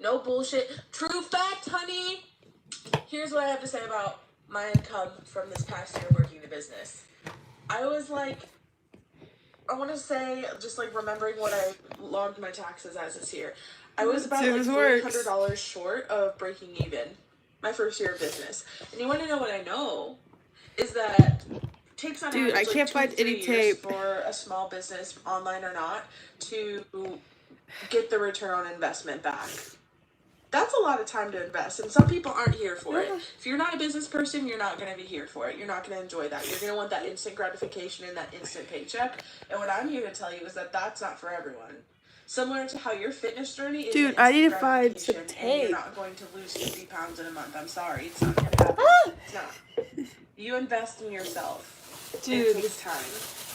No bullshit. True fact, honey. Here's what I have to say about my income from this past year working the business. I was like, I want to say, just like remembering what I logged my taxes as this year. I was about like $300 short of breaking even my first year of business. And you want to know what I know? Is that takes on average like 2 to 3 years for a small business, online or not, to get the return on investment back. That's a lot of time to invest, and some people aren't here for it. If you're not a business person, you're not going to be here for it. You're not going to enjoy that. You're going to want that instant gratification and that instant paycheck. And what I'm here to tell you is that that's not for everyone. Similar to how your fitness journey is. Dude, I need to find some tape. You're not going to lose 50 pounds in a month. I'm sorry. It's not going to happen. It's not. You invest in yourself. Dude, it takes time.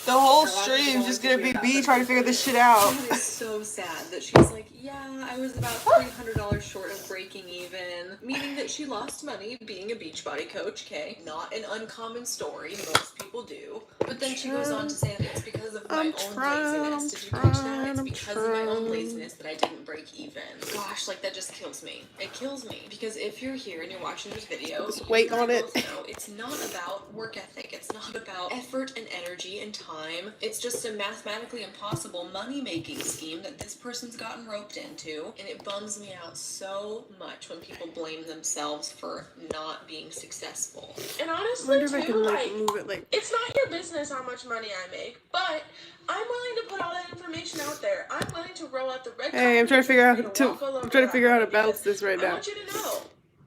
The whole stream's just gonna be me trying to figure this shit out. That is so sad that she's like, yeah, I was about $300 short of breaking even. Meaning that she lost money being a Beachbody coach, okay? Not an uncommon story, most people do. But then she goes on to say that it's because of my own laziness. Did you catch that? It's because of my own laziness that I didn't break even. Gosh, like that just kills me. It kills me. Because if you're here and you're watching this video, just wait on it. Know, it's not about work ethic. It's not about effort and energy and time. It's just a mathematically impossible money-making scheme that this person's gotten roped into, and it bums me out so much when people blame themselves for not being successful. And honestly, it's not your business how much money I make, but I'm willing to put all that information out there. I'm willing to roll out the red carpet. Hey, I'm trying to figure out how to balance this right now. I want you to know.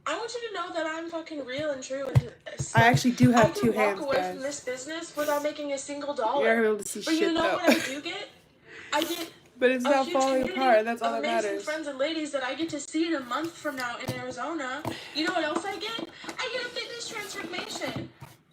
I want you to know that I'm fucking real and true into this. I actually do have 2 hands, I can walk away from this business without making a single dollar. You're able to see but shit, you know though. what I do get? I get but it's not falling apart. That's all that matters. Amazing friends and ladies that I get to see in a month from now in Arizona. You know what else I get? I get a fitness transformation.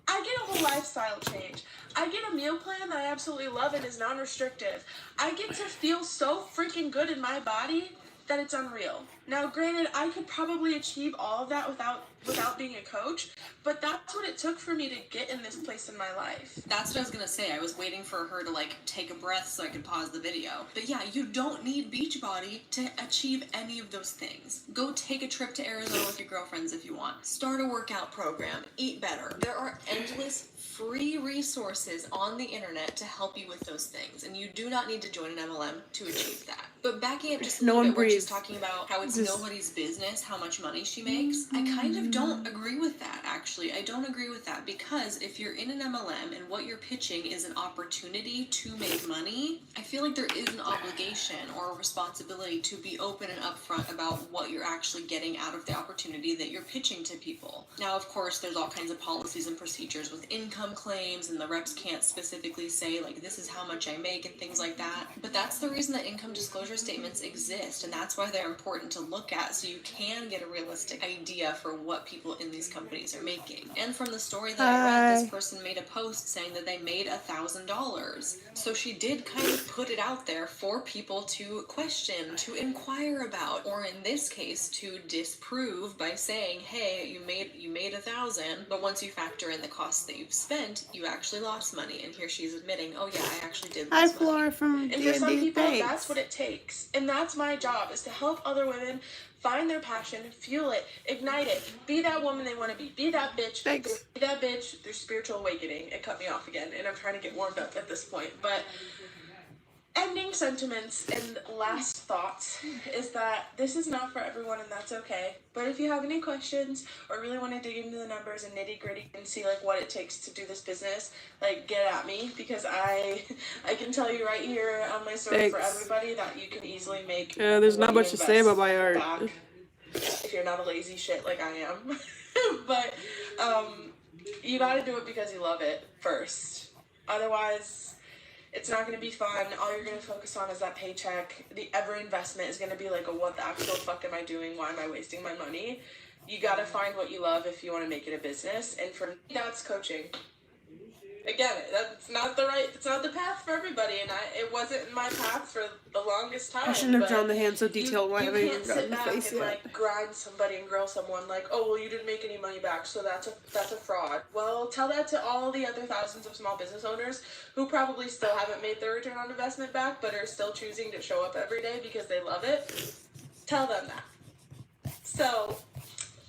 I get a whole lifestyle change. I get a meal plan that I absolutely love and is non-restrictive. I get to feel so freaking good in my body that it's unreal. Now, granted, I could probably achieve all of that without being a coach, but that's what it took for me to get in this place in my life. That's what I was gonna say. I was waiting for her to like take a breath so I could pause the video. But yeah, you don't need Beachbody to achieve any of those things. Go take a trip to Arizona with your girlfriends if you want. Start a workout program. Eat better. There are endless free resources on the internet to help you with those things, and you do not need to join an MLM to achieve that. But backing up just a little bit where she's talking about how it's nobody's business how much money she makes, I kind of don't agree with that, actually. I don't agree with that, because if you're in an MLM and what you're pitching is an opportunity to make money, I feel like there is an obligation or a responsibility to be open and upfront about what you're actually getting out of the opportunity that you're pitching to people. Now, of course, there's all kinds of policies and procedures with income claims, and the reps can't specifically say, like, this is how much I make and things like that. But that's the reason that income disclosure statements exist, and that's why they're important to look at, so you can get a realistic idea for what people in these companies are making. And from the story that I read, this person made a post saying that they made $1,000. So she did kind of put it out there for people to question, to inquire about, or in this case, to disprove by saying, hey, you made $1,000, but once you factor in the costs that you've spent, you actually lost money. And here she's admitting, oh yeah, I actually did lose money. Hi, Flora from And for some people, that's what it takes. And that's my job, is to help other women find their passion, fuel it, ignite it, be that woman they want to be that bitch, be that bitch, their spiritual awakening. It cut me off again, and I'm trying to get warmed up at this point. But ending sentiments and last thoughts is that this is not for everyone, and that's okay. But if you have any questions or really want to dig into the numbers and nitty gritty and see like what it takes to do this business, like get at me, because I can tell you right here on my story for everybody that you can easily make. Yeah, there's not much to say about my art. Back if you're not a lazy shit like I am. But you gotta do it because you love it first. Otherwise, it's not going to be fun. All you're going to focus on is that paycheck. Every investment is going to be like, what the actual fuck am I doing? Why am I wasting my money? You got to find what you love if you want to make it a business. And for me, that's coaching. Again, it's not the path for everybody. And it wasn't my path for the longest time. I shouldn't have drawn the hand so detailed. Why haven't I even gotten the face and, yet? Like, grind somebody and grill someone like, oh, well, you didn't make any money back, so that's a fraud. Well, tell that to all the other thousands of small business owners who probably still haven't made their return on investment back, but are still choosing to show up every day because they love it. Tell them that. So,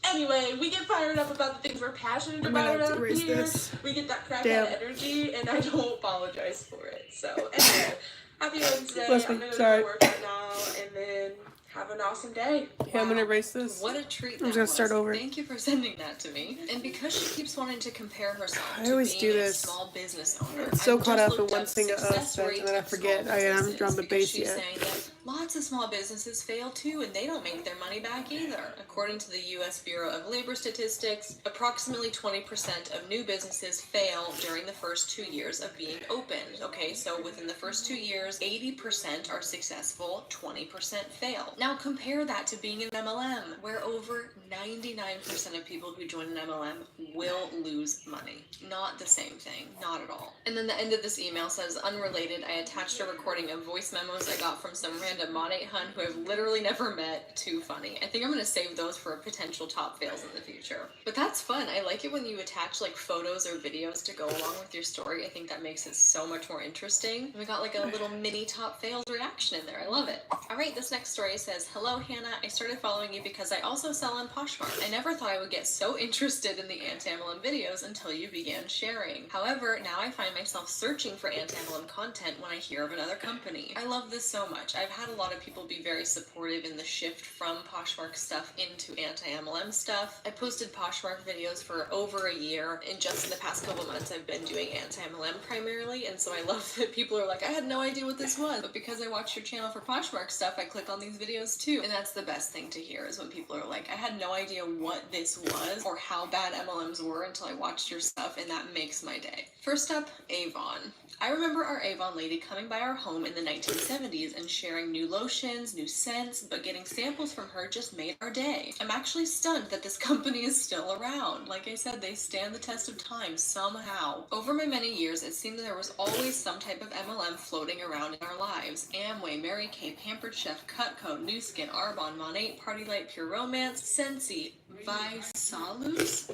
anyway, we get fired up about the things we're passionate about around here. We get that crap out of energy, and I don't apologize for it. So, anyway, happy Wednesday. I'm going to go to work right now, and then have an awesome day. Yeah, I'm going to erase this. What a treat that I'm going to start over. Thank you for sending that to me. And because she keeps wanting to compare herself I always to do being a this. small business owner, It's so caught up in one thing aspect, and then I forget I haven't drawn the base she's yet. saying that lots of small businesses fail too, and they don't make their money back either. According to the U.S. Bureau of Labor Statistics, approximately 20% of new businesses fail during the first 2 years of being opened. Okay, so within the first 2 years, 80% are successful, 20% fail. Now compare that to being an MLM, where over 99% of people who join an MLM will lose money. Not the same thing, not at all. And then the end of this email says, unrelated, I attached a recording of voice memos I got from some random Mod 8 hun who I've literally never met. Too funny. I think I'm gonna save those for potential top fails in the future. But that's fun. I like it when you attach like photos or videos to go along with your story. I think that makes it so much more interesting. We got like a little mini top fails reaction in there. I love it. Alright, this next story says, hello Hannah, I started following you because I also sell on Poshmark. I never thought I would get so interested in the anti-MLM videos until you began sharing. However, now I find myself searching for anti-MLM content when I hear of another company. I love this so much. I've had a lot of people be very supportive in the shift from Poshmark stuff into anti-MLM stuff. I posted Poshmark videos for over a year, and just in the past couple months I've been doing anti-MLM primarily, and so I love that people are like, I had no idea what this was, but because I watched your channel for Poshmark stuff, I click on these videos too. And that's the best thing to hear, is when people are like, I had no idea what this was or how bad MLMs were until I watched your stuff, and that makes my day. First up, Avon. I remember our Avon lady coming by our home in the 1970s and sharing new lotions, new scents, but getting samples from her just made our day. I'm actually stunned that this company is still around. Like I said, they stand the test of time somehow. Over my many years, it seemed that there was always some type of MLM floating around in our lives. Amway, Mary Kay, Pampered Chef, Cutco, New Skin, Arbonne, Monat, Party Light, Pure Romance, Scentsy, Visalus?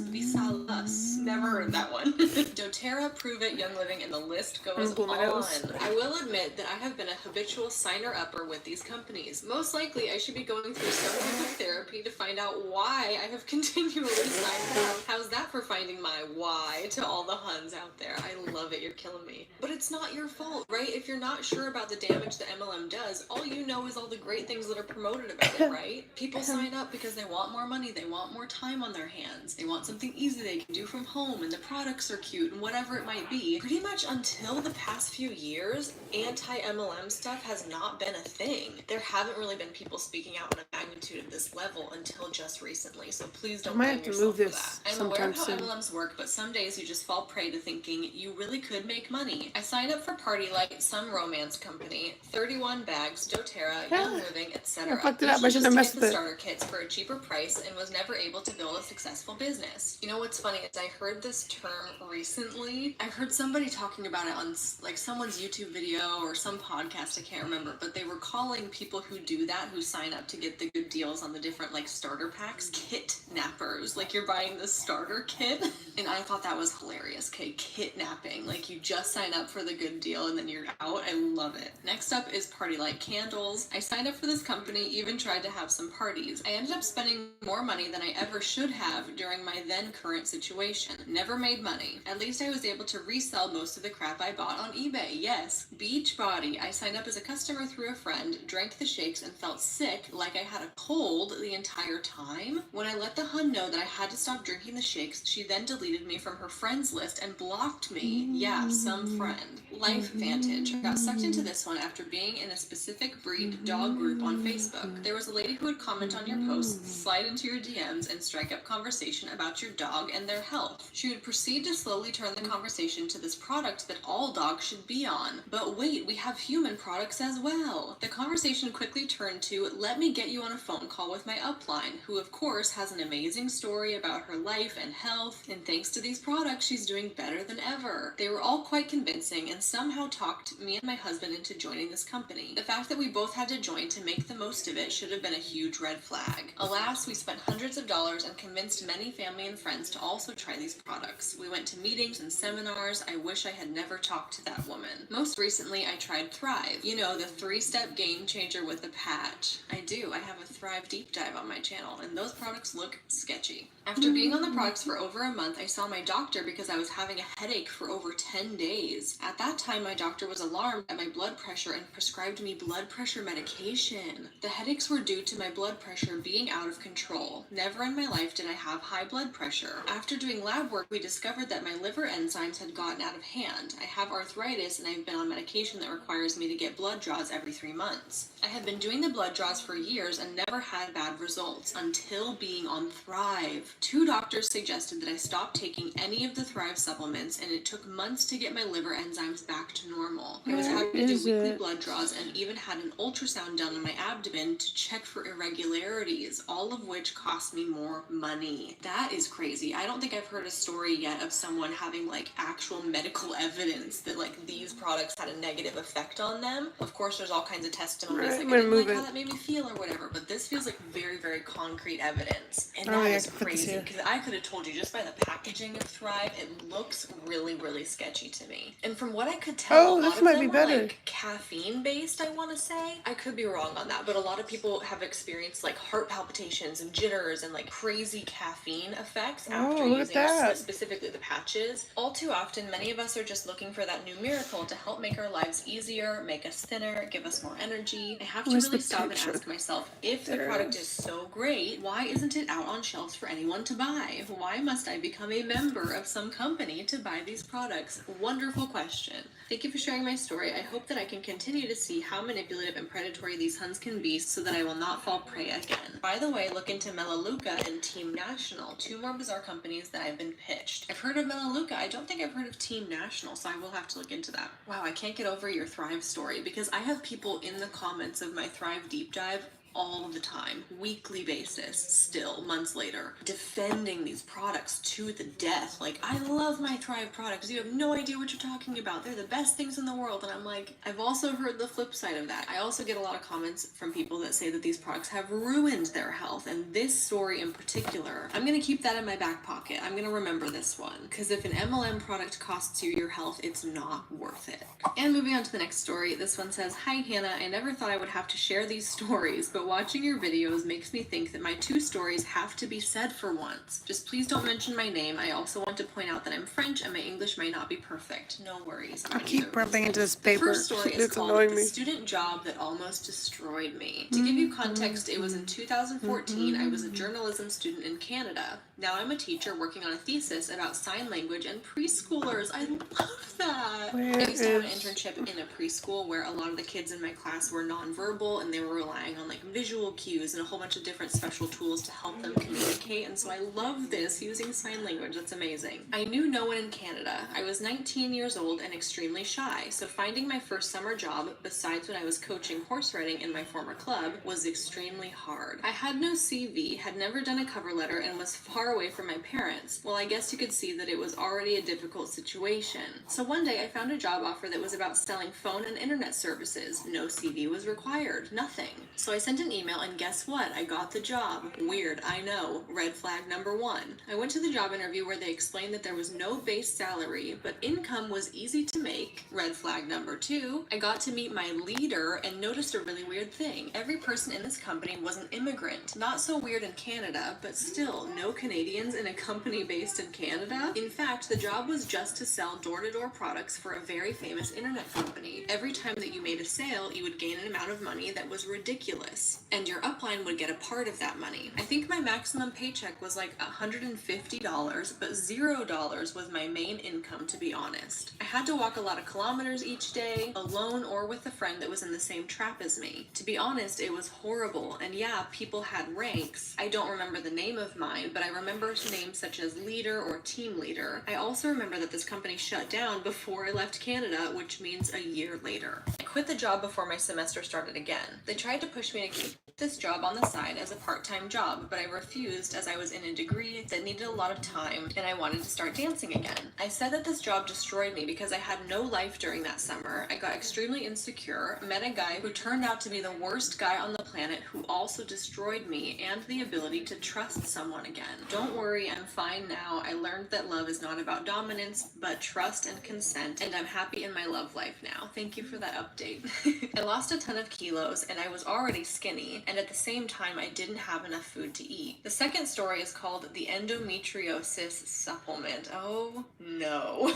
Visalus. Never heard that one. doTERRA, Prove It, Young Living, and the list goes on. I will admit that I have been a habitual signer-upper with these companies. Most likely, I should be going through some type of therapy to find out why I have continually signed up. How's that for finding my why to all the Huns out there? I love it. You're killing me. But it's not your fault, right? If you're not sure about the damage the MLM does, all you know is all the great things that are promoted about it, right? People sign up because they want more money, they want more time on their hands, they want something easy they can do from home, and the products are cute, and whatever it might be. Pretty much until the past few years, anti-MLM stuff has not been a thing. There haven't really been people speaking out on a magnitude of this level until just recently, so please don't blame yourself for that. I'm aware of how MLMs work, but some days you just fall prey to thinking you really could make money. I signed up for Party Light, some romance company, 31 bags, doTERRA, Young Living, etc. I fucked it up. I shouldn't have messed with it. Starter kits for a cheaper price and was never able to build a successful business. You know what's funny is I heard this term recently. I heard somebody talking about it on like someone's YouTube video or some podcast, I can't remember, but they were calling people who do that, who sign up to get the good deals on the different like starter packs, kidnappers. Like you're buying the starter kit. And I thought that was hilarious. Okay, kidnapping. Like you just sign up for the good deal and then you're out. I love it. Next up is Party Light Candles. I signed up for this company, even tried to have some parties. I ended up spending more money than I ever should have during my then current situation. Never made money. At least I was able to resell most of the crap I bought on eBay. Yes. Beachbody. I signed up as a customer through a friend, drank the shakes, and felt sick like I had a cold the entire time. When I let the hun know that I had to stop drinking the shakes, she then deleted me from her friends list and blocked me. Yeah, some friend. Life Vantage. I got sucked into this one after being in a specific breed dog group on Facebook. There was a lady who would comment on your posts, slide into your DMs, and strike up conversation about your dog and their health. She would proceed to slowly turn the conversation to this product that all dogs should be on. But wait, we have human products as well. The conversation quickly turned to, let me get you on a phone call with my upline, who of course has an amazing story about her life and health, and thanks to these products, she's doing better than ever. They were all quite convincing and somehow talked me and my husband into joining this company. The fact that we both had to join to make the most of it should have been a huge red flag. Alas, we spent hundreds of dollars and convinced many family and friends to also try these products. We went to meetings and seminars. I wish I had never talked to that woman. Most recently, I tried Thrive. Thrive. You know, the 3-step game changer with the patch. I do. I have a Thrive deep dive on my channel, and those products look sketchy. After being on the products for over a month, I saw my doctor because I was having a headache for over 10 days. At that time, my doctor was alarmed at my blood pressure and prescribed me blood pressure medication. The headaches were due to my blood pressure being out of control. Never in my life did I have high blood pressure. After doing lab work, we discovered that my liver enzymes had gotten out of hand. I have arthritis and I've been on medication that requires me to get blood draws every 3 months. I had been doing the blood draws for years and never had bad results until being on Thrive. 2 doctors suggested that I stop taking any of the Thrive supplements, and it took months to get my liver enzymes back to normal. I was having to do weekly blood draws and even had an ultrasound done on my abdomen to check for irregularities, all of which cost me more money. That is crazy. I don't think I've heard a story yet of someone having like actual medical evidence that like these products had a negative effect on them. Of course, there's all kinds of testimonies like I didn't like how that made me feel or whatever, but this feels like very, very concrete evidence. And that is crazy because I could have told you just by the packaging of Thrive, it looks really sketchy to me. And from what I could tell, a lot of them were like caffeine based, I want to say. I could be wrong on that, but a lot of people have experienced like heart palpitations and jitters and like crazy caffeine effects after using specifically the patches. All too often, many of us are just looking for that new miracle to help make our lives easier, make us thinner, give us more energy. I have to really stop and ask myself, if the product is so great, why isn't it out on shelves for anyone to buy? Why must I become a member of some company to buy these products? Wonderful question. Thank you for sharing my story. I hope that I can continue to see how manipulative and predatory these huns can be so that I will not fall prey again. By the way, look into Melaleuca and Team National, 2 more bizarre companies that I've been pitched. I've heard of Melaleuca. I don't think I've heard of Team National, so I will have to look into that. Wow, I can't get over your Thrive story because I have people in the comments of my Thrive deep dive all the time, weekly basis, still, months later, defending these products to the death. Like, I love my Thrive products. You have no idea what you're talking about. They're the best things in the world. And I'm like, I've also heard the flip side of that. I also get a lot of comments from people that say that these products have ruined their health. And this story in particular, I'm going to keep that in my back pocket. I'm going to remember this one. Because if an MLM product costs you your health, it's not worth it. And moving on to the next story, this one says, "Hi Hannah, I never thought I would have to share these stories, but watching your videos makes me think that my 2 stories have to be said for once. Just please don't mention my name. I also want to point out that I'm French and my English may not be perfect. No worries." I keep rubbing into this paper. First story is called "The Student Job That Almost Destroyed Me." To give you context, it was in 2014. I was a journalism student in Canada. Now I'm a teacher working on a thesis about sign language and preschoolers. I love that. I used to have an internship in a preschool where a lot of the kids in my class were nonverbal and they were relying on like visual cues and a whole bunch of different special tools to help them communicate, and so I love this, using sign language. That's amazing. I knew no one in Canada. I was 19 years old and extremely shy, so finding my first summer job, besides when I was coaching horse riding in my former club, was extremely hard. I had no CV, had never done a cover letter, and was far away from my parents. Well, I guess you could see that it was already a difficult situation. So one day I found a job offer that was about selling phone and internet services. No CV was required, nothing. So I sent an email, and guess what? I got the job. Weird, I know. Red flag number 1. I went to the job interview where they explained that there was no base salary, but income was easy to make. Red flag number 2. I got to meet my leader and noticed a really weird thing. Every person in this company was an immigrant. Not so weird in Canada, but still, no Canadians in a company based in Canada. In fact, the job was just to sell door-to-door products for a very famous internet company. Every time that you made a sale, you would gain an amount of money that was ridiculous, and your upline would get a part of that money. I think my maximum paycheck was like $150, but $0 was my main income, to be honest. I had to walk a lot of kilometers each day, alone or with a friend that was in the same trap as me. To be honest, it was horrible, and yeah, people had ranks. I don't remember the name of mine, but I remember names such as leader or team leader. I also remember that this company shut down before I left Canada, which means a year later. I quit the job before my semester started again. They tried to push me to keep this job on the side as a part-time job, but I refused as I was in a degree that needed a lot of time and I wanted to start dancing again. I said that this job destroyed me because I had no life during that summer. I got extremely insecure, met a guy who turned out to be the worst guy on the planet, who also destroyed me and the ability to trust someone again. Don't worry, I'm fine now. I learned that love is not about dominance, but trust and consent, and I'm happy in my love life now. Thank you for that update. I lost a ton of kilos, and I was already skinny, and at the same time, I didn't have enough food to eat. The second story is called the endometriosis supplement. Oh no.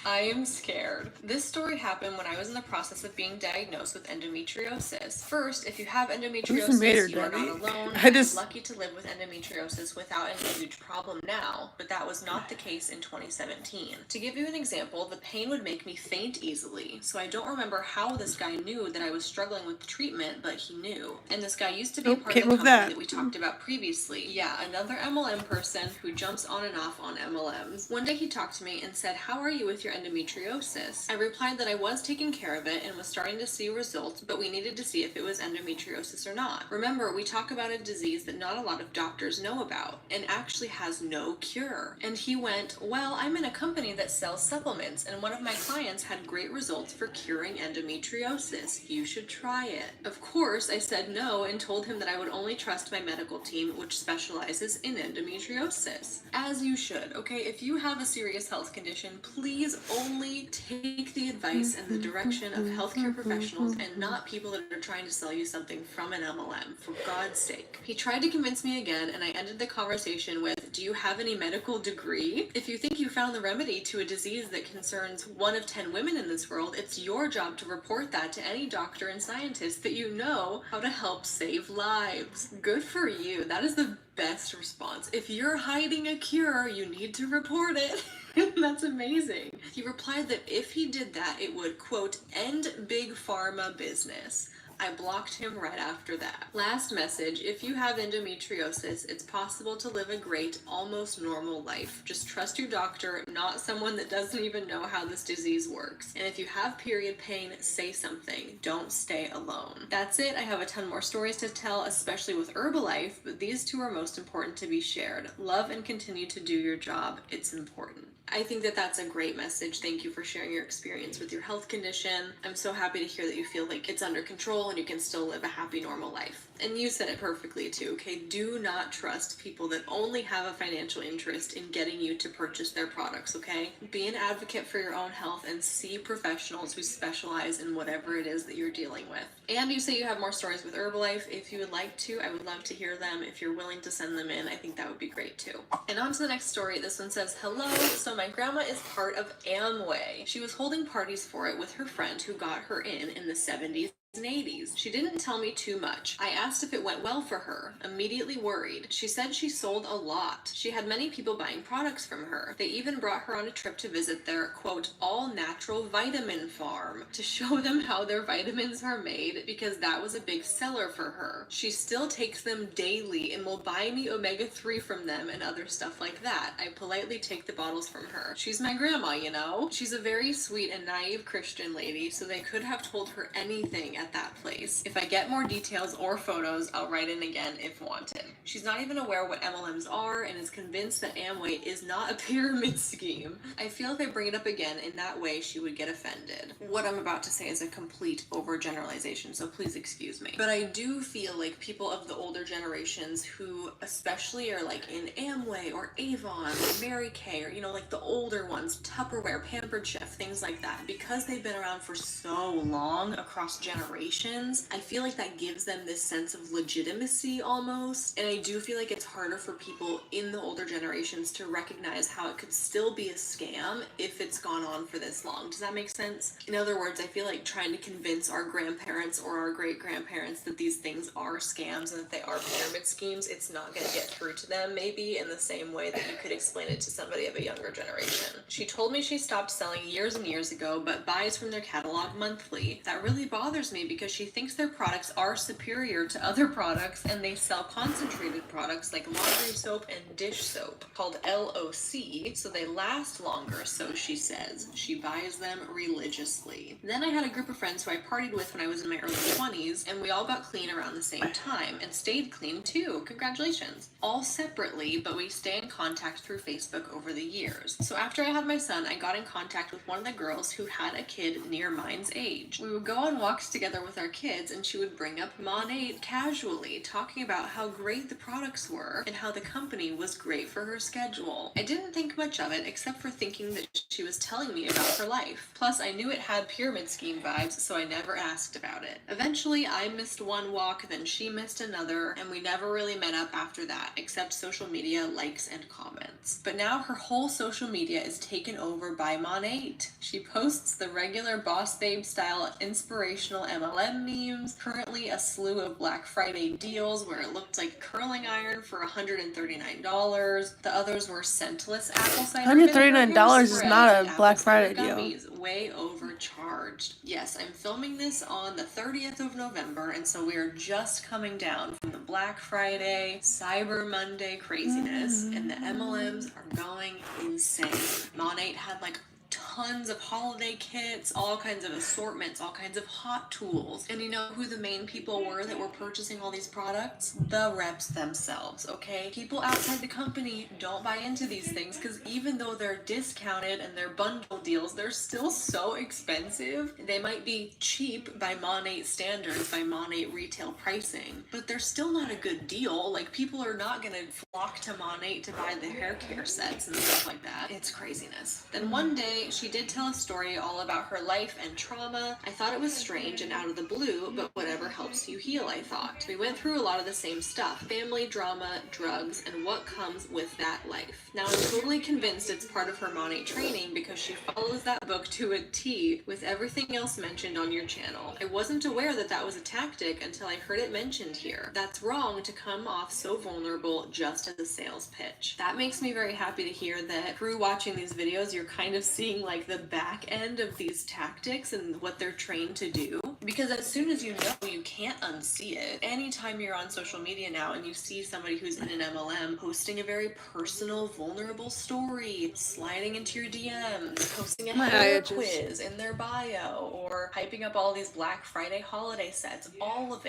I am scared. This story happened when I was in the process of being diagnosed with endometriosis. First, if you have endometriosis, you are not alone. I'm lucky to live with endometriosis without any huge problem now, but that was not the case in 2017. To give you an example, the pain would make me faint easily, so I don't remember how this guy knew that I was struggling with the treatment, but he knew. And this guy used to be a part of the company that we talked about previously. Yeah, another MLM person who jumps on and off on MLMs. One day he talked to me and said, "How are you with your endometriosis?" I replied that I was taking care of it and was starting to see results, but we needed to see if it was endometriosis or not. Remember, we talk about a disease that not a lot of doctors know about and actually has no cure. And he went, "Well, I'm in a company that sells supplements, and one of my clients had great results for curing endometriosis. You should try it." Of course, I said no and told him that I would only trust my medical team, which specializes in endometriosis. As you should, okay? If you have a serious health condition, please only take the advice and the direction of healthcare professionals and not people that are trying to sell you something from an MLM, for God's sake. He tried to convince me again, and I ended the conversation with, "Do you have any medical degree? If you think you found the remedy to a disease that concerns 1 of 10 women in this world, it's your job to report that to any doctor and scientist that you know how to help save lives." Good for you. That is the best response. If you're hiding a cure, you need to report it. That's amazing. He replied that if he did that, it would, quote, "end big pharma business." I blocked him right after that. Last message, if you have endometriosis, it's possible to live a great, almost normal life. Just trust your doctor, not someone that doesn't even know how this disease works. And if you have period pain, say something. Don't stay alone. That's it. I have a ton more stories to tell, especially with Herbalife, but these two are most important to be shared. Love and continue to do your job. It's important. I think that that's a great message. Thank you for sharing your experience with your health condition. I'm so happy to hear that you feel like it's under control and you can still live a happy, normal life. And you said it perfectly too, okay? Do not trust people that only have a financial interest in getting you to purchase their products, okay? Be an advocate for your own health and see professionals who specialize in whatever it is that you're dealing with. And you say you have more stories with Herbalife. If you would like to, I would love to hear them. If you're willing to send them in, I think that would be great too. And on to the next story. This one says, "Hello, so my grandma is part of Amway. She was holding parties for it with her friend who got her in the 70s and 80s. She didn't tell me too much. I asked if it went well for her, immediately worried. She said she sold a lot. She had many people buying products from her. They even brought her on a trip to visit their, quote, all-natural vitamin farm to show them how their vitamins are made because that was a big seller for her. She still takes them daily and will buy me omega-3 from them and other stuff like that. I politely take the bottles from her. She's my grandma, you know? She's a very sweet and naive Christian lady, so they could have told her anything at that place. If I get more details or photos, I'll write in again if wanted." She's not even aware what MLMs are and is convinced that Amway is not a pyramid scheme. I feel if I bring it up again in that way, she would get offended. What I'm about to say is a complete overgeneralization, so please excuse me. But I do feel like people of the older generations who especially are like in Amway or Avon or Mary Kay or, you know, like the older ones, Tupperware, Pampered Chef, things like that, because they've been around for so long across generations, I feel like that gives them this sense of legitimacy almost. And I do feel like it's harder for people in the older generations to recognize how it could still be a scam if it's gone on for this long. Does that make sense? In other words, I feel like trying to convince our grandparents or our great-grandparents that these things are scams and that they are pyramid schemes, it's not going to get through to them maybe in the same way that you could explain it to somebody of a younger generation. She told me she stopped selling years and years ago, but buys from their catalog monthly. That really bothers me because she thinks their products are superior to other products and they sell concentrated products like laundry soap and dish soap called LOC, so they last longer, so she says. She buys them religiously. Then I had a group of friends who I partied with when I was in my early 20s, and we all got clean around the same time and stayed clean too. Congratulations. All separately, but we stay in contact through Facebook over the years. So after I had my son, I got in contact with one of the girls who had a kid near mine's age. We would go on walks together together with our kids and she would bring up Monat casually, talking about how great the products were and how the company was great for her schedule. I didn't think much of it except for thinking that she was telling me about her life. Plus, I knew it had pyramid scheme vibes, so I never asked about it. Eventually, I missed one walk, then she missed another, and we never really met up after that, except social media likes and comments. But now her whole social media is taken over by Monat. She posts the regular Boss Babe style inspirational MLM memes, currently a slew of Black Friday deals where it looked like curling iron for $139. The others were scentless apple cider $139 is not a Black Friday deal. Gummies, way overcharged. Yes, I'm filming this on the 30th of November, and so we are just coming down from the Black Friday, Cyber Monday craziness, and the MLMs are going insane. Monat had like tons of holiday kits, all kinds of assortments, all kinds of hot tools. And you know who the main people were that were purchasing all these products? The reps themselves, okay? People outside the company don't buy into these things because even though they're discounted and they're bundle deals, they're still so expensive. They might be cheap by Monat standards, by Monat retail pricing, but they're still not a good deal. Like, people are not gonna flock to Monat to buy the hair care sets and stuff like that. It's craziness. Then one day, she did tell a story all about her life and trauma. I thought it was strange and out of the blue, but whatever helps you heal, I thought. We went through a lot of the same stuff: family drama, drugs, and what comes with that life. Now, I'm totally convinced it's part of her Monat training because she follows that book to a T with everything else mentioned on your channel. I wasn't aware that that was a tactic until I heard it mentioned here. That's wrong to come off so vulnerable just as a sales pitch. That makes me very happy to hear that through watching these videos, you're kind of seeing like the back end of these tactics and what they're trained to do, because as soon as you know, you can't unsee it. Anytime you're on social media now and you see somebody who's in an MLM posting a very personal, vulnerable story, sliding into your DMs, posting a hair quiz in their bio, or hyping up all these Black Friday holiday sets, all of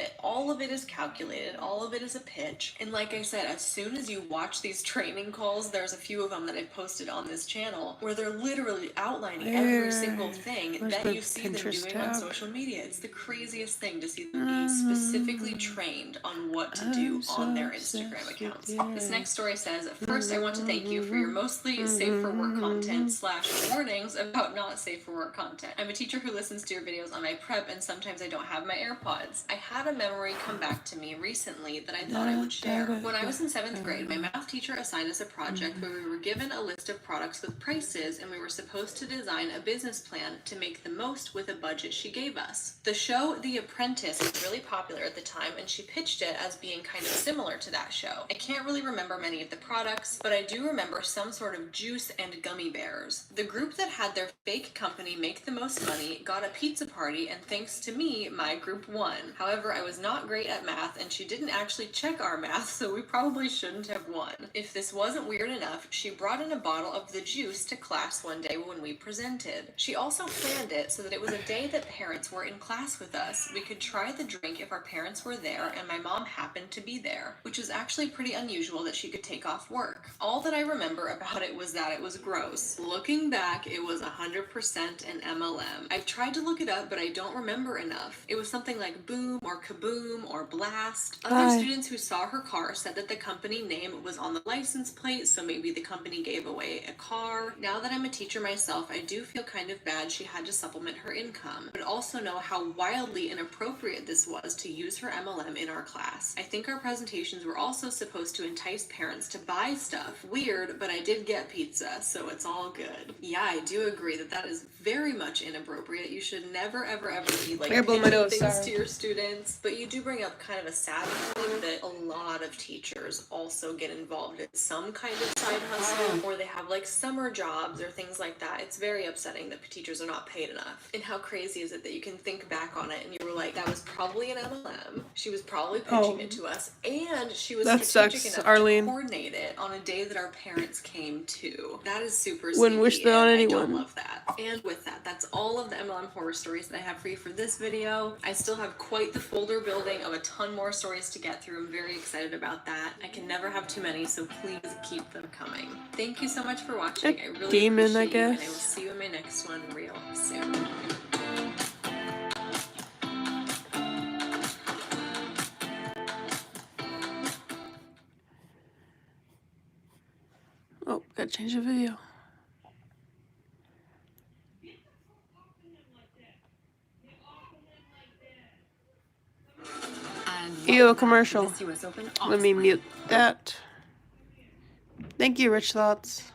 it is calculated, all of it is a pitch. And like I said, as soon as you watch these training calls, there's a few of them that I've posted on this channel where they're literally outlining every single thing that you see them doing on social media. It's the craziest thing to see them be specifically trained on what to do on their Instagram accounts. This next story says, first, I want to thank you for your mostly safe for work content / warnings about not safe for work content. I'm a teacher who listens to your videos on my prep, and sometimes I don't have my AirPods. I had a memory come back to me recently that I thought I would share. When I was in 7th grade, my math teacher assigned us a project where we were given a list of products with prices, and we were supposed to design a business plan to make the most with a budget she gave us. The show The Apprentice was really popular at the time, and she pitched it as being kind of similar to that show. I can't really remember many of the products, but I do remember some sort of juice and gummy bears. The group that had their fake company make the most money got a pizza party, and thanks to me, my group won. However, I was not great at math, and she didn't actually check our math, so we probably shouldn't have won. If this wasn't weird enough, she brought in a bottle of the juice to class one day when we presented. She also planned it so that it was a day that parents were in class with us. We could try the drink if our parents were there, and my mom happened to be there, which was actually pretty unusual that she could take off work. All that I remember about it was that it was gross. Looking back, it was 100% an MLM. I've tried to look it up, but I don't remember enough. It was something like Boom or Kaboom or Blast. Other students who saw her car said that the company name was on the license plate, so maybe the company gave away a car. Now that I'm a teacher myself, I do feel kind of bad she had to supplement her income, but also know how wildly inappropriate this was to use her MLM in our class. I think our presentations were also supposed to entice parents to buy stuff. Weird, but I did get pizza, so it's all good. Yeah, I do agree that that is very much inappropriate. You should never, ever, ever be like pitching things to your students. But you do bring up kind of a sad thing that a lot of teachers also get involved in some kind of side hustle, or they have like summer jobs or things like that. It's very upsetting that teachers are not paid enough. And how crazy is it that you can think back on it and you were like, that was probably an MLM. She was probably pitching it to us, and she was strategic enough to coordinate it on a day that our parents came to. That is super sneaky. Wouldn't wish that on anyone. I don't love that. And with that, that's all of the MLM horror stories that I have for you for this video. I still have quite the folder building of a ton more stories to get through. I'm very excited about that. I can never have too many, so please keep them coming. Thank you so much for watching. I really appreciate you, and I will see you in my next one real soon. Gotta change the video. Ew, commercial. Let me mute that. Thank you, Rich Thoughts.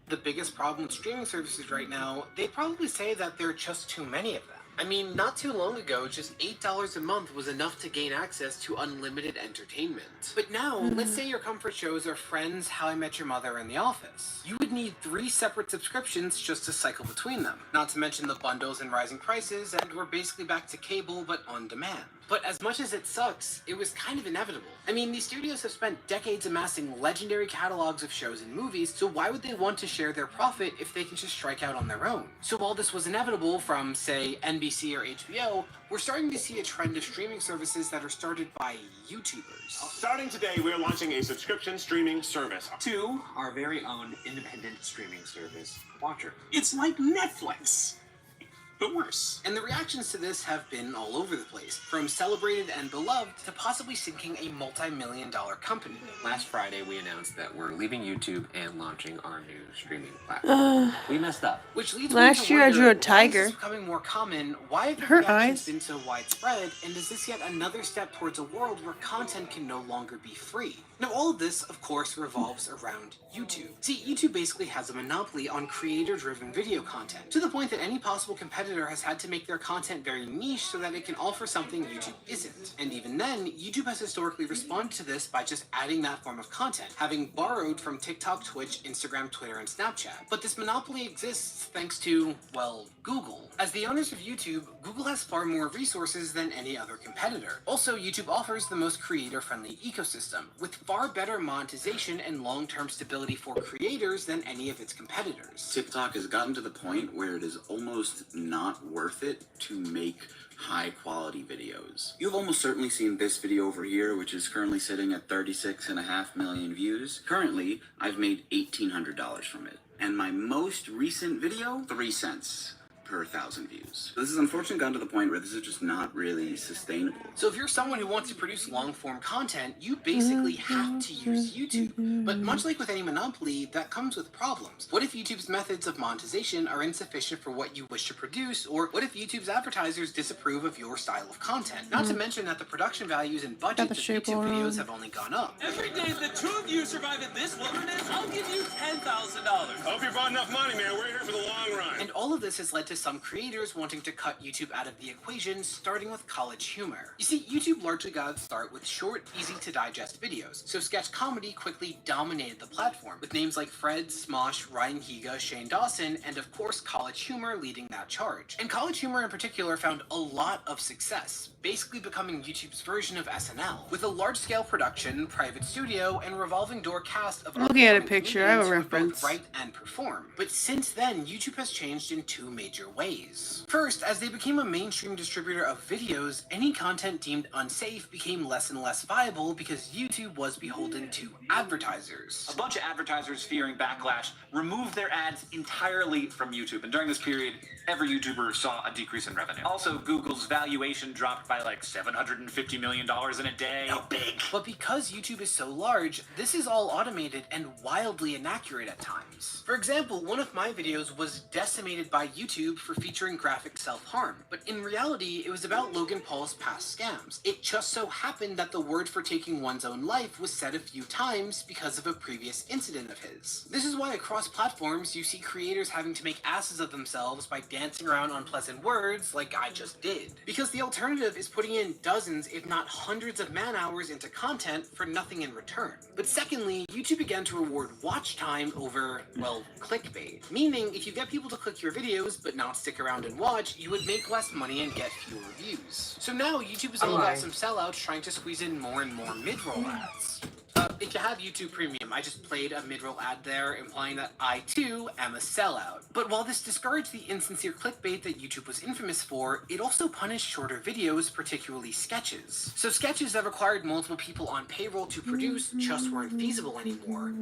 The biggest problem with streaming services right now, they'd probably say that there are just too many of them. I mean, not too long ago, just $8 a month was enough to gain access to unlimited entertainment. But now, let's say your comfort shows are Friends, How I Met Your Mother, and The Office. You would need 3 separate subscriptions just to cycle between them. Not to mention the bundles and rising prices, and we're basically back to cable, but on demand. But as much as it sucks, it was kind of inevitable. I mean, these studios have spent decades amassing legendary catalogs of shows and movies, so why would they want to share their profit if they can just strike out on their own? So while this was inevitable from, say, NBC or HBO, we're starting to see a trend of streaming services that are started by YouTubers. Starting today, we're launching a subscription streaming service to our very own independent streaming service, Watcher. It's like Netflix, but worse. And the reactions to this have been all over the place, from celebrated and beloved to possibly sinking a multi-million-dollar company. Last Friday, we announced that we're leaving YouTube and launching our new streaming platform. We messed up. Which leads Last me to year I wonder, drew a why is tiger. this becoming more common? Why have the Her reactions eyes. been so widespread? And is this yet another step towards a world where content can no longer be free? Now, all of this, of course, revolves around YouTube. See, YouTube basically has a monopoly on creator-driven video content, to the point that any possible competitor has had to make their content very niche so that it can offer something YouTube isn't. And even then, YouTube has historically responded to this by just adding that form of content, having borrowed from TikTok, Twitch, Instagram, Twitter, and Snapchat. But this monopoly exists thanks to, well, Google. As the owners of YouTube, Google has far more resources than any other competitor. Also, YouTube offers the most creator-friendly ecosystem, with far better monetization and long-term stability for creators than any of its competitors. TikTok has gotten to the point where it is almost not worth it to make high quality videos. You've almost certainly seen this video over here, which is currently sitting at 36.5 million views. Currently, I've made $1,800 from it. And my most recent video, 3 cents per 1,000 views. This is unfortunately gotten to the point where this is just not really sustainable. So if you're someone who wants to produce long-form content, you basically have to use YouTube. But much like with any monopoly, that comes with problems. What if YouTube's methods of monetization are insufficient for what you wish to produce? Or what if YouTube's advertisers disapprove of your style of content? Not to mention that the production values and budgets of YouTube videos have only gone up. Every day the 2 of you survive in this wilderness, I'll give you $10,000. Hope you brought enough money, man. We're here for the long run. And all of this has led to some creators wanting to cut YouTube out of the equation, starting with college humor. You see, YouTube largely got its start with short, easy-to-digest videos, so sketch comedy quickly dominated the platform, with names like Fred, Smosh, Ryan Higa, Shane Dawson, and of course college humor leading that charge. And college humor in particular found a lot of success, basically becoming YouTube's version of SNL, with a large-scale production, private studio, and revolving door cast of Looking at a picture, I have a reference. Both write and perform. But since then, YouTube has changed in 2 major ways. First, as they became a mainstream distributor of videos, any content deemed unsafe became less and less viable because YouTube was beholden to advertisers. A bunch of advertisers fearing backlash removed their ads entirely from YouTube, and during this period, every YouTuber saw a decrease in revenue. Also, Google's valuation dropped by like $750 million in a day. How big? But because YouTube is so large, this is all automated and wildly inaccurate at times. For example, one of my videos was decimated by YouTube for featuring graphic self-harm, but in reality, it was about Logan Paul's past scams. It just so happened that the word for taking one's own life was said a few times because of a previous incident of his. This is why across platforms, you see creators having to make asses of themselves by dancing around unpleasant words like I just did. Because the alternative is putting in dozens, if not hundreds of man-hours into content for nothing in return. But secondly, YouTube began to reward watch time over, well, clickbait. Meaning, if you get people to click your videos but not stick around and watch, you would make less money and get fewer views. So now YouTube is all about some sellouts trying to squeeze in more and more mid-roll ads. If you have YouTube Premium, I just played a mid-roll ad there, implying that I, too, am a sellout. But while this discouraged the insincere clickbait that YouTube was infamous for, it also punished shorter videos, particularly sketches. So sketches that required multiple people on payroll to produce just weren't feasible anymore.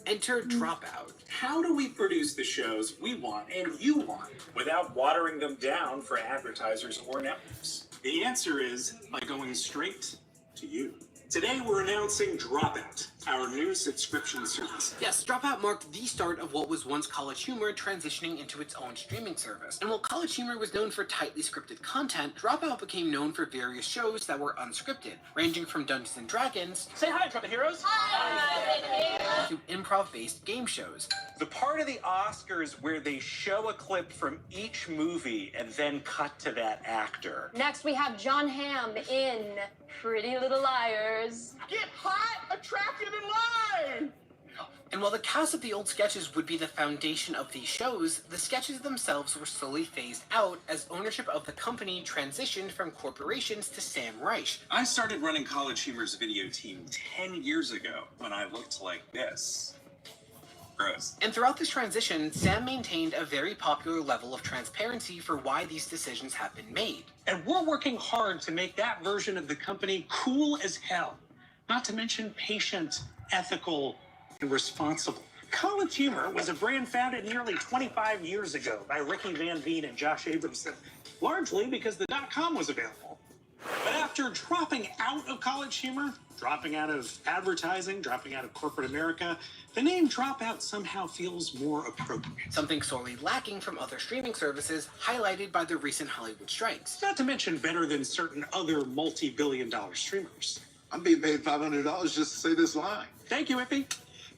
Enter Dropout. How do we produce the shows we want and you want without watering them down for advertisers or networks? The answer is by going straight to you. Today we're announcing Dropout, our new subscription service. Yes, Dropout marked the start of what was once College Humor transitioning into its own streaming service. And while College Humor was known for tightly scripted content, Dropout became known for various shows that were unscripted, ranging from Dungeons & Dragons, Say hi, Trumpet Heroes. to improv-based game shows. The part of the Oscars where they show a clip from each movie and then cut to that actor. Next, we have John Hamm in Pretty Little Liars. Get hot, attractive, and live. And while the cast of the old sketches would be the foundation of these shows, the sketches themselves were slowly phased out as ownership of the company transitioned from corporations to Sam Reich. I started running College Humor's video team 10 years ago when I looked like this. Gross. And throughout this transition, Sam maintained a very popular level of transparency for why these decisions have been made. And we're working hard to make that version of the company cool as hell. Not to mention patient, ethical, and responsible. College Humor was a brand founded nearly 25 years ago by Ricky Van Veen and Josh Abramson, largely because the .com was available. But after dropping out of College Humor, dropping out of advertising, dropping out of corporate America, the name Dropout somehow feels more appropriate. Something sorely lacking from other streaming services, highlighted by the recent Hollywood strikes. Not to mention better than certain other multi-billion-dollar streamers. I'm being paid $500 just to say this line. Thank you, Ippy.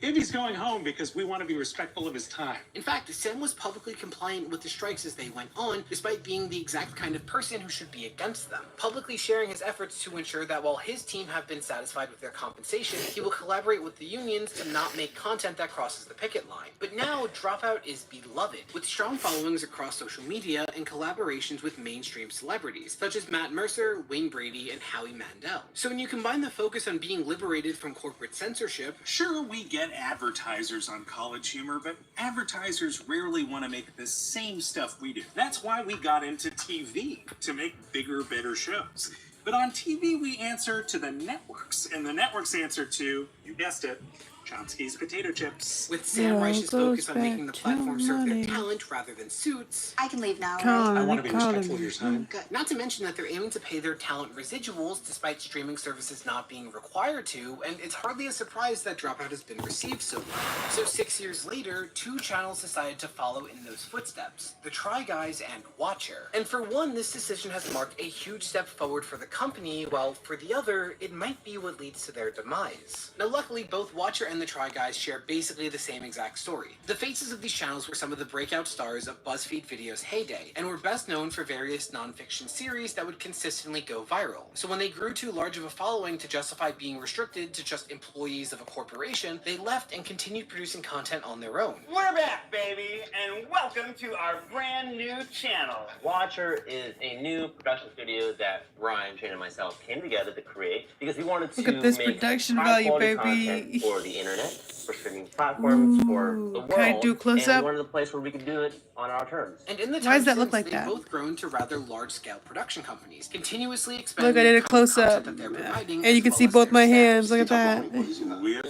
Ippy's going home because we want to be respectful of his time. In fact, Sam was publicly compliant with the strikes as they went on, despite being the exact kind of person who should be against them, publicly sharing his efforts to ensure that while his team have been satisfied with their compensation, he will collaborate with the unions to not make content that crosses the picket line. But now, Dropout is beloved, with strong followings across social media and collaborations with mainstream celebrities, such as Matt Mercer, Wayne Brady, and Howie Mandel. So when you combine the focus on being liberated from corporate censorship, Sure, we get advertisers on College Humor, but advertisers rarely want to make the same stuff we do. That's why we got into TV, to make bigger, better shows. But on TV, we answer to the networks, and the networks answer to, you guessed it, Chomsky's potato chips. with Sam Reich's focus on making the platform serve their talent rather than suits. I can leave now, I want to be respectful of your time. Not to mention that they're aiming to pay their talent residuals despite streaming services not being required to, and it's hardly a surprise that Dropout has been received so well. So 6 years later, two channels decided to follow in those footsteps, the Try Guys and Watcher. And for one, this decision has marked a huge step forward for the company, while for the other, it might be what leads to their demise. Now luckily, both Watcher and the Try Guys share basically the same exact story. The faces of these channels were some of the breakout stars of BuzzFeed Video's heyday, and were best known for various non-fiction series that would consistently go viral. So when they grew too large of a following to justify being restricted to just employees of a corporation, they left and continued producing content on their own. We're back, baby, and welcome to our brand new channel. Watcher is a new production studio that Ryan, Shane, and myself came together to create because we wanted to Look at this make production value, high-quality baby. content for the internet, for streaming platforms, for the world. Can I do close and up? we wanted a place where we could do it on our terms. And in the Why time does that look since, like they've that? both grown to rather large-scale production companies, continuously expanding Look, I did a the close up. content that they're providing, And you as can well see as both their my staff. hands. Look at that. We have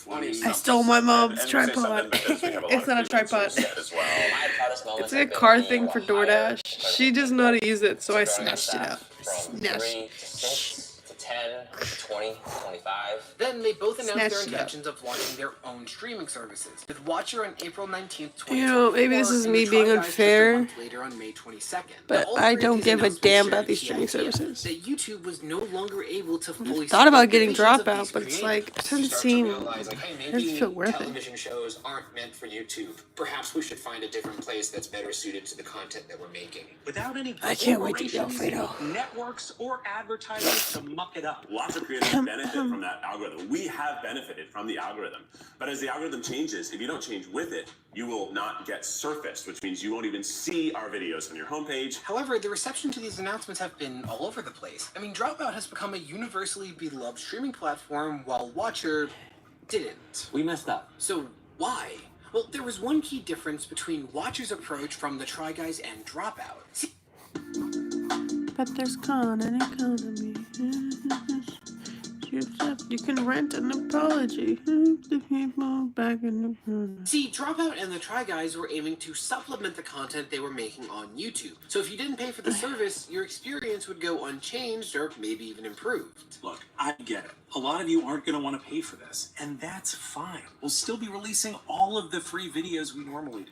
20 I stole my mom's tripod. It's not a tripod. It's like a car thing for DoorDash. She doesn't know how to use it, so I snatched it out. Snatched. 3 to 6 to 10 to 20 to 25. Then they both announced their Snatched it up. intentions of launching their own streaming services, with Watcher on April 19th, 2024, You know, maybe this is and me the being Try Guys just a unfair, month later on May 22nd. but Now, all I three of don't these give a announcements damn shared about these the streaming idea services. that YouTube was no longer able to fully Thought about support the getting visions of Dropout, these but it's creators. like, it doesn't seem, it doesn't feel worth it. television shows aren't meant for YouTube. Perhaps we should find a different place that's better suited to the content that we're making. Without any I can't wait to eat corporations, Alfredo. networks, or advertisers to muck it up. Lots of creators benefit from that algorithm. We have benefited from the algorithm. But as the algorithm changes, if you don't change with it, you will not get surfaced, which means you won't even see our videos on your homepage. However, the reception to these announcements have been all over the place. I mean, Dropout has become a universally beloved streaming platform, while Watcher didn't. We messed up. So why? Well, there was one key difference between Watcher's approach from the Try Guys and Dropout. See, But there's con and economy. You can rent an apology. The people back in the... See, Dropout and the Try Guys were aiming to supplement the content they were making on YouTube. So if you didn't pay for the service, your experience would go unchanged or maybe even improved. Look, I get it. A lot of you aren't going to want to pay for this, and that's fine. We'll still be releasing all of the free videos we normally do.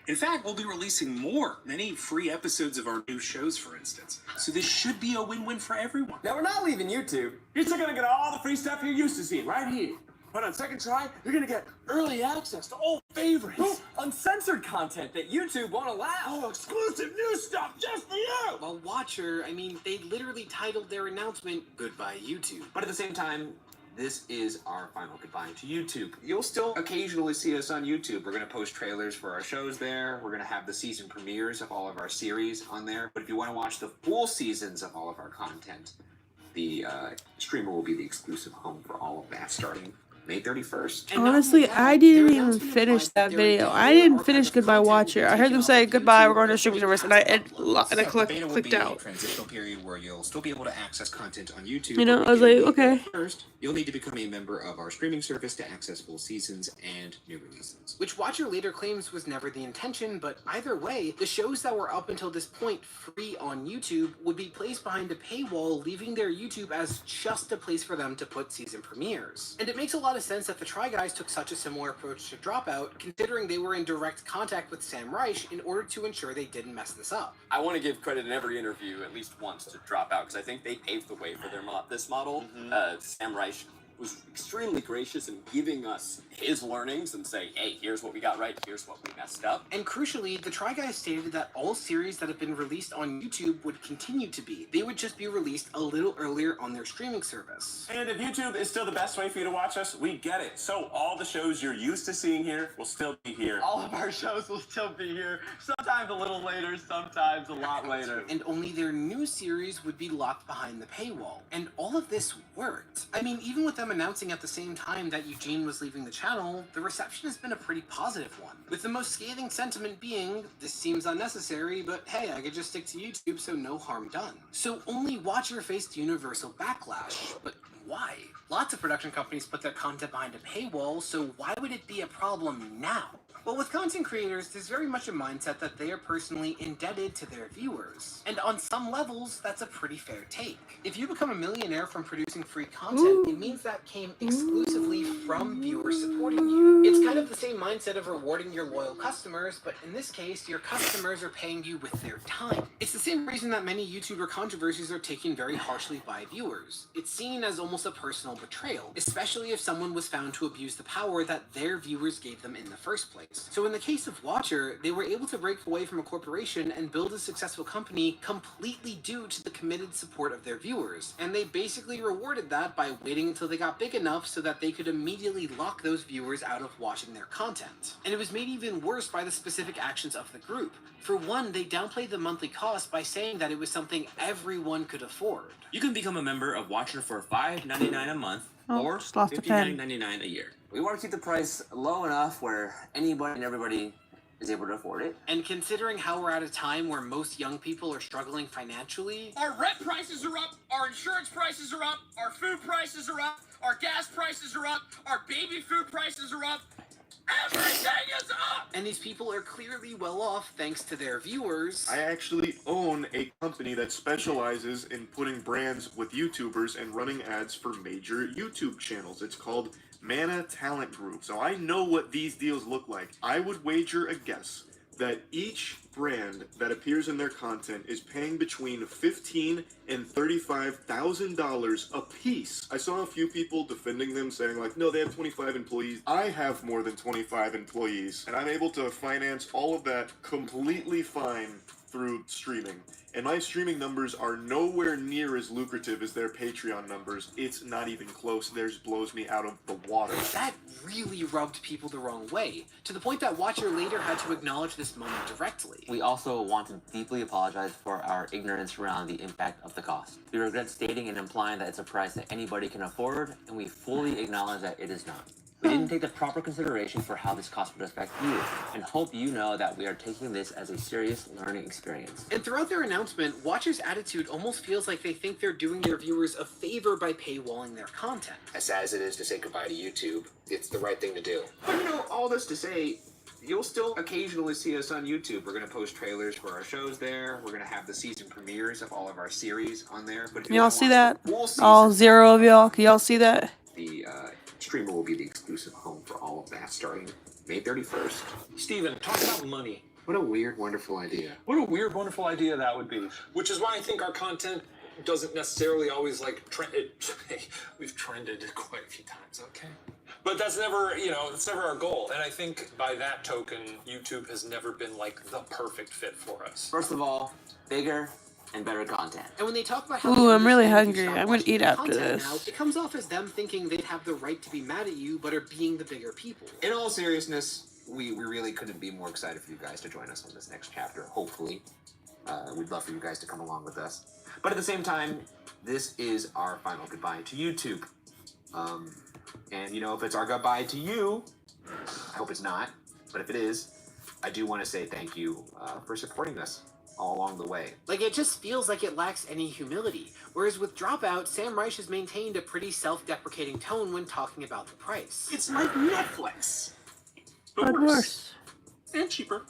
In fact, we'll be releasing many free episodes of our new shows, for instance. So this should be a win-win for everyone. Now, we're not leaving YouTube. You're still gonna get all the free stuff you're used to seeing right here. But on second try, you're gonna get early access to old favorites. Uncensored content that YouTube won't allow. Oh, exclusive new stuff just for you. Well, Watcher, they literally titled their announcement, Goodbye YouTube. But at the same time, this is our final goodbye to YouTube. You'll still occasionally see us on YouTube. We're going to post trailers for our shows there. We're going to have the season premieres of all of our series on there. But if you want to watch the full seasons of all of our content, the streamer will be the exclusive home for all of that starting May 31st. Honestly, I didn't even finish that video. I didn't finish Goodbye Watcher. I heard them say, goodbye, we're going to streaming service, and I clicked out. Transitional period where you'll still be able to access content on YouTube. You know, I was like, okay. First, you'll need to become a member of our streaming service to access full seasons and new releases. Which Watcher later claims was never the intention, but either way, the shows that were up until this point free on YouTube would be placed behind a paywall, leaving their YouTube as just a place for them to put season premieres. And it makes a lot of sense that the Try Guys took such a similar approach to Dropout, considering they were in direct contact with Sam Reich in order to ensure they didn't mess this up. I want to give credit in every interview at least once to Dropout, because I think they paved the way for this model. Sam Reich was extremely gracious in giving us his learnings and saying, hey, here's what we got right, here's what we messed up. And crucially, the Try Guys stated that all series that have been released on YouTube would continue to be. They would just be released a little earlier on their streaming service. And if YouTube is still the best way for you to watch us, we get it. So all the shows you're used to seeing here will still be here. All of our shows will still be here. Sometimes a little later, sometimes a lot later. And only their new series would be locked behind the paywall. And all of this worked. Even with them announcing at the same time that Eugene was leaving the channel, the reception has been a pretty positive one. With the most scathing sentiment being, this seems unnecessary, but hey, I could just stick to YouTube, so no harm done. So only Watcher faced universal backlash, but why? Lots of production companies put their content behind a paywall, so why would it be a problem now? Well, with content creators, there's very much a mindset that they are personally indebted to their viewers. And on some levels, that's a pretty fair take. If you become a millionaire from producing free content, it means that came exclusively from viewers supporting you. It's kind of the same mindset of rewarding your loyal customers, but in this case, your customers are paying you with their time. It's the same reason that many YouTuber controversies are taken very harshly by viewers. It's seen as almost a personal betrayal, especially if someone was found to abuse the power that their viewers gave them in the first place. So in the case of Watcher, they were able to break away from a corporation and build a successful company completely due to the committed support of their viewers. And they basically rewarded that by waiting until they got big enough so that they could immediately lock those viewers out of watching their content. And it was made even worse by the specific actions of the group. For one, they downplayed the monthly cost by saying that it was something everyone could afford. You can become a member of Watcher for $5.99 a month or $59.99 a year. We want to keep the price low enough where anybody and everybody is able to afford it. And considering how we're at a time where most young people are struggling financially, our rent prices are up, our insurance prices are up, our food prices are up, our gas prices are up, our baby food prices are up. Everything is up! And these people are clearly well off thanks to their viewers. I actually own a company that specializes in putting brands with YouTubers and running ads for major YouTube channels. It's called Mana Talent Group. So I know what these deals look like. I would wager a guess that each brand that appears in their content is paying between $15,000 and $35,000 a piece. I saw a few people defending them, saying like, no, they have 25 employees. I have more than 25 employees, and I'm able to finance all of that completely fine through streaming. And my streaming numbers are nowhere near as lucrative as their Patreon numbers. It's not even close. Theirs blows me out of the water. That really rubbed people the wrong way, to the point that Watcher later had to acknowledge this moment directly. We also want to deeply apologize for our ignorance around the impact of the cost. We regret stating and implying that it's a price that anybody can afford, and we fully acknowledge that it is not. We didn't take the proper consideration for how this cost would affect you, and hope you know that we are taking this as a serious learning experience. And throughout their announcement, Watcher's attitude almost feels like they think they're doing their viewers a favor by paywalling their content. As sad as it is to say goodbye to YouTube, it's the right thing to do. But you know, all this to say, you'll still occasionally see us on YouTube. We're going to post trailers for our shows there. We're going to have the season premieres of all of our series on there. But if you Y'all wanna see watch that? the full season, All 0 of y'all. Can y'all see that? the streamer will be the exclusive home for all of that starting May 31st. Steven, talk about money. What a weird, wonderful idea. What a weird, wonderful idea that would be. Which is why I think our content doesn't necessarily always like trend. We've trended quite a few times, okay? But that's never, that's never our goal. And I think by that token, YouTube has never been like the perfect fit for us. First of all, bigger and better content. And when they talk about how Ooh, they I'm really understand if you hungry. stop I'm gonna watching eat their after content this. now, it comes off as them thinking they'd have the right to be mad at you, but are being the bigger people. In all seriousness, we really couldn't be more excited for you guys to join us on this next chapter, hopefully. We'd love for you guys to come along with us. But at the same time, this is our final goodbye to YouTube. And if it's our goodbye to you, I hope it's not, but if it is, I do want to say thank you for supporting us all along the way. Like, it just feels like it lacks any humility. Whereas with Dropout, Sam Reich has maintained a pretty self-deprecating tone when talking about the price. It's like Netflix, But worse. and cheaper.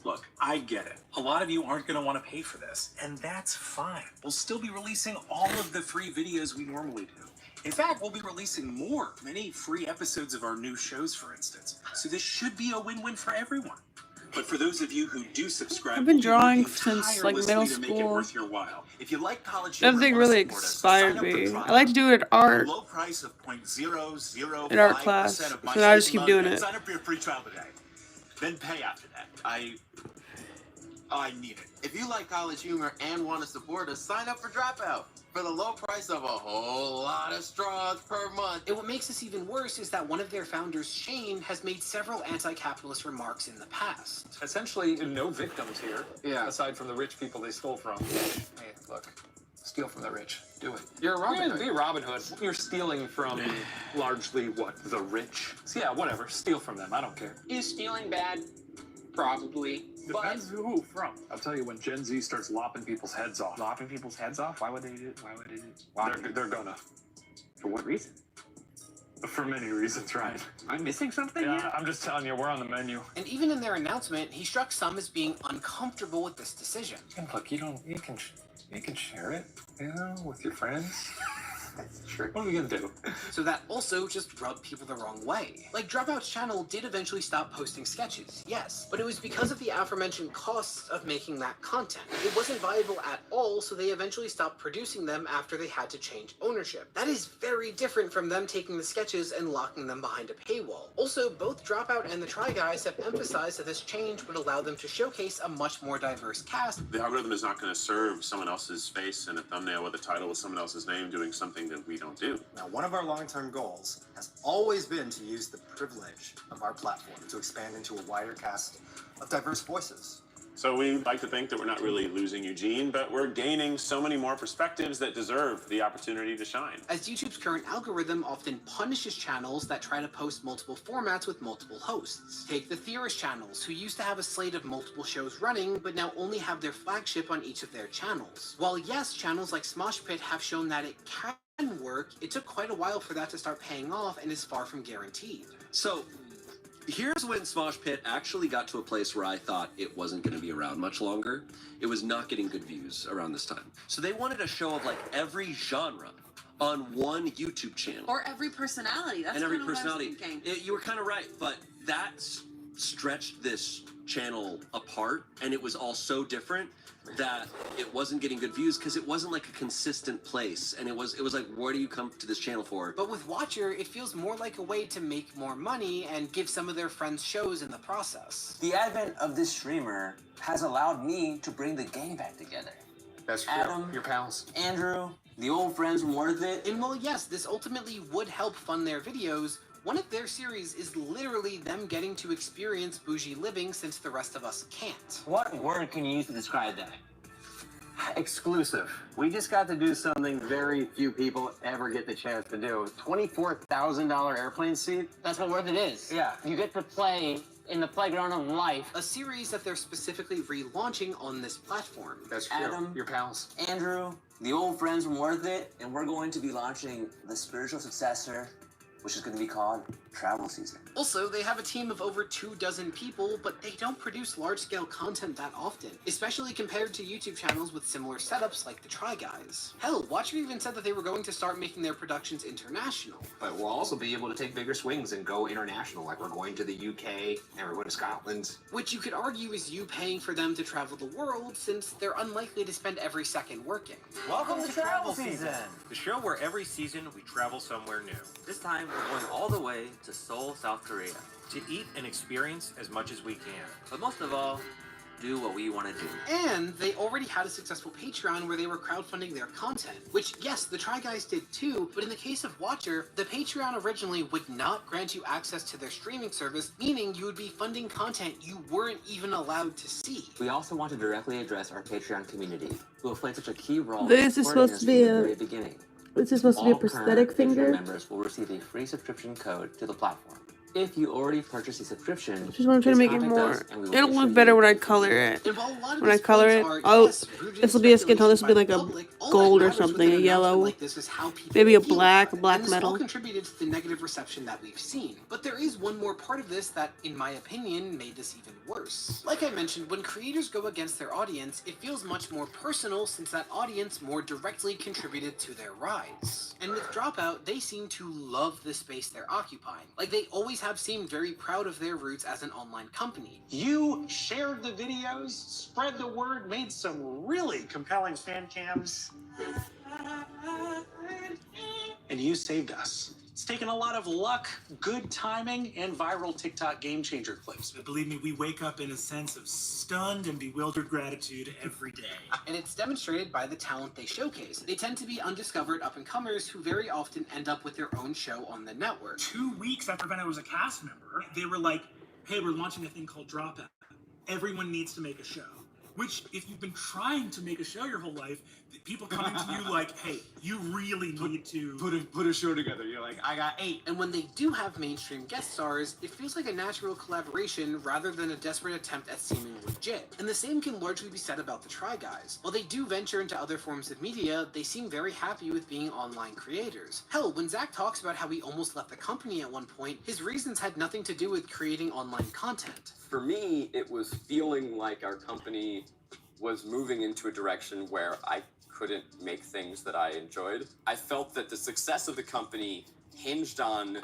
Look, I get it. A lot of you aren't going to want to pay for this, and that's fine. We'll still be releasing all of the free videos we normally do. In fact, we'll be releasing many free episodes of our new shows, for instance. So this should be a win-win for everyone. But for those of you who do subscribe, I've been we'll be drawing working since like middle tirelessly to make it school. worth your while. If you like college humor, Nothing and wanna really support us, inspired sign up for me. Trial. I like to do it at art. Low price of 0.005% In art class. of my So now I just student keep loan doing debt. it. Sign up for your free trial today. Then pay after that. I need it. If you like college humor and want to support us, sign up for Dropout for the low price of a whole lot of straws per month. And what makes this even worse is that one of their founders, Shane, has made several anti-capitalist remarks in the past. Essentially, no victims here. Yeah. Aside from the rich people they stole from. Hey, look. Steal from the rich. Do it. You're a Robin Hood. Be Robin Hood. You're stealing from largely what? The rich? So yeah, whatever. Steal from them. I don't care. Is stealing bad? Probably. Depends who from. I'll tell you, when Gen Z starts lopping people's heads off. Lopping people's heads off? Why would they do it? They're gonna. For what reason? For many reasons, Ryan. Am I missing something Yeah, here? I'm just telling you, we're on the menu. And even in their announcement, he struck some as being uncomfortable with this decision. And look, you can share it, with your friends. That's true. What are we gonna do? So that also just rubbed people the wrong way. Like, Dropout's channel did eventually stop posting sketches, yes, but it was because of the aforementioned costs of making that content. It wasn't viable at all, so they eventually stopped producing them after they had to change ownership. That is very different from them taking the sketches and locking them behind a paywall. Also, both Dropout and the Try Guys have emphasized that this change would allow them to showcase a much more diverse cast. The algorithm is not going to serve someone else's face and a thumbnail with a title with someone else's name doing something that we don't do. Now, one of our long-term goals has always been to use the privilege of our platform to expand into a wider cast of diverse voices. So we like to think that we're not really losing Eugene, but we're gaining so many more perspectives that deserve the opportunity to shine. As YouTube's current algorithm often punishes channels that try to post multiple formats with multiple hosts. Take the Theorist channels, who used to have a slate of multiple shows running, but now only have their flagship on each of their channels. While yes, channels like Smosh Pit have shown that it can work, it took quite a while for that to start paying off and is far from guaranteed. So, here's when Smosh Pit actually got to a place where I thought it wasn't going to be around much longer. It was not getting good views around this time. So they wanted a show of like every genre on one YouTube channel. Or every personality. That's and every kind of personality. What I was thinking. You were kind of right, but that stretched this channel apart, and it was all so different that it wasn't getting good views because it wasn't like a consistent place, and it was like, what do you come to this channel for? But with Watcher, it feels more like a way to make more money and give some of their friends shows in the process. The advent of this streamer has allowed me to bring the gang back together. That's true. Adam, Your pals. Andrew, the old friends from Worth It. And while yes, this ultimately would help fund their videos, one of their series is literally them getting to experience bougie living since the rest of us can't. What word can you use to describe that? Exclusive. We just got to do something very few people ever get the chance to do. $24,000 airplane seat. That's what worth it is. Yeah. You get to play in the playground of life. A series that they're specifically relaunching on this platform. That's true. Adam, Your pals. Andrew, the old friends from Worth It, and we're going to be launching the spiritual successor, which is going to be called Travel Season. Also, they have a team of over 24 people, but they don't produce large-scale content that often, especially compared to YouTube channels with similar setups like the Try Guys. Hell, Watcher even said that they were going to start making their productions international. But we'll also be able to take bigger swings and go international, like we're going to the UK and we're going to Scotland. Which you could argue is you paying for them to travel the world, since they're unlikely to spend every second working. Welcome to Travel Season. The show where every season we travel somewhere new. This time we're going all the way to Seoul, South Korea, to eat and experience as much as we can. But most of all, do what we want to do. And they already had a successful Patreon where they were crowdfunding their content, which, yes, the Try Guys did too, but in the case of Watcher, the Patreon originally would not grant you access to their streaming service, meaning you would be funding content you weren't even allowed to see. We also want to directly address our Patreon community, who have played such a key role This in is supporting supposed us to be from the a- very beginning. This is supposed to be a All current prosthetic Patreon finger. members will receive a free subscription code to the platform. If you already purchased a subscription, Just want to try to make it contact more. us and we will It'll issue look you better when I a color it. And while a lot of When I these color points it, are, oh, yes, rooted in this will be a skin tone. This will be like speculation a by the public, all gold that or matters with something, an a announcement yellow, like this is how people maybe a feel black about it. black And this all metal. contributed to the negative reception that we've seen. But there is one more part of this that, in my opinion, made this even worse. Like I mentioned, when creators go against their audience, it feels much more personal since that audience more directly contributed to their rise. And with Dropout, they seem to love the space they're occupying. Like they always have seemed very proud of their roots as an online company. You shared the videos, spread the word, made some really compelling fan cams. And you saved us. It's taken a lot of luck, good timing, and viral TikTok game changer clips. But believe me, we wake up in a sense of stunned and bewildered gratitude every day. And it's demonstrated by the talent they showcase. They tend to be undiscovered up-and-comers who very often end up with their own show on the network. 2 weeks after I was a cast member, they were like, hey, we're launching a thing called Dropout. Everyone needs to make a show. Which, if you've been trying to make a show your whole life, people coming to you like, hey, you really need to put a show together. You're like, I got 8. And when they do have mainstream guest stars, it feels like a natural collaboration rather than a desperate attempt at seeming legit. And the same can largely be said about the Try Guys. While they do venture into other forms of media, they seem very happy with being online creators. Hell, when Zach talks about how he almost left the company at one point, his reasons had nothing to do with creating online content. For me, it was feeling like our company was moving into a direction where I couldn't make things that I enjoyed. I felt that the success of the company hinged on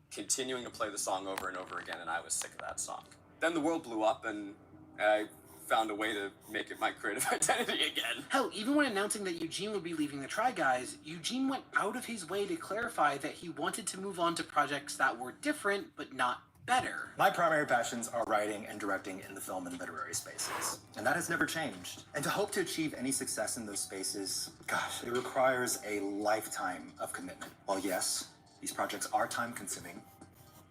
continuing to play the song over and over again, and I was sick of that song. Then the world blew up, and I found a way to make it my creative identity again. Hell, even when announcing that Eugene would be leaving the Try Guys, Eugene went out of his way to clarify that he wanted to move on to projects that were different, but not better. My primary passions are writing and directing in the film and literary spaces, and that has never changed. And to hope to achieve any success in those spaces, gosh, it requires a lifetime of commitment. While yes, these projects are time-consuming,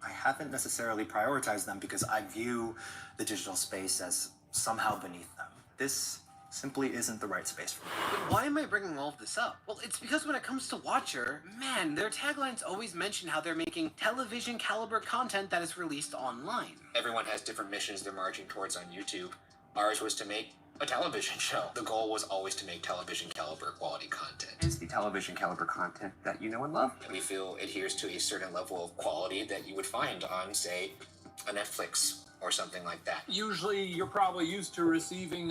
I haven't necessarily prioritized them because I view the digital space as somehow beneath them. This simply isn't the right space for me. But why am I bringing all of this up? Well, it's because when it comes to Watcher, man, their taglines always mention how they're making television caliber content that is released online. Everyone has different missions they're marching towards on YouTube. Ours was to make a television show. The goal was always to make television caliber quality content. It's the television caliber content that you know and love. And we feel adheres to a certain level of quality that you would find on, say, a Netflix or something like that. Usually, you're probably used to receiving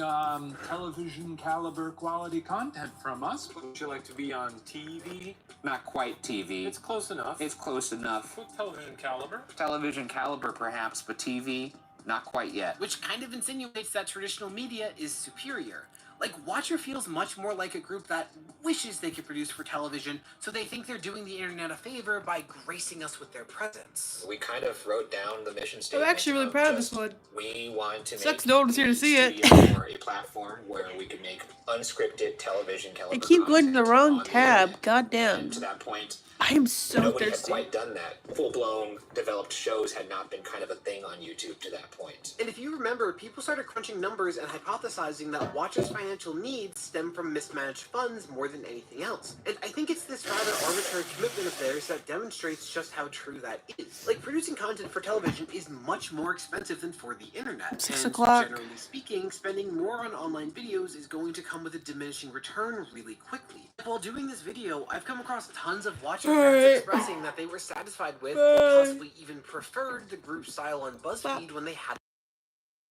television caliber quality content from us. Would you like to be on TV? Not quite TV. It's close enough. It's close enough. With television caliber. Television caliber, perhaps, but TV, not quite yet. Which kind of insinuates that traditional media is superior. Like, Watcher feels much more like a group that wishes they could produce for television, so they think they're doing the internet a favor by gracing us with their presence. We kind of wrote down the mission I'm statement. actually really proud of this one. We want to Sucks make no one's here to see it. more a platform where we can make unscripted television caliber I keep going to the wrong content tab. Goddamn. And to that point, I am so nobody thirsty. had quite done that. Full-blown developed shows had not been kind of a thing on YouTube to that point. And if you remember, people started crunching numbers and hypothesizing that Watcher's financial financial needs stem from mismanaged funds more than anything else. And I think it's this rather arbitrary commitment of theirs that demonstrates just how true that is. Like, producing content for television is much more expensive than for the internet. 6 and o'clock. generally speaking, spending more on online videos is going to come with a diminishing return really quickly. While doing this video, I've come across tons of watcher fans expressing that they were satisfied with, or possibly even preferred, the group style on BuzzFeed when they had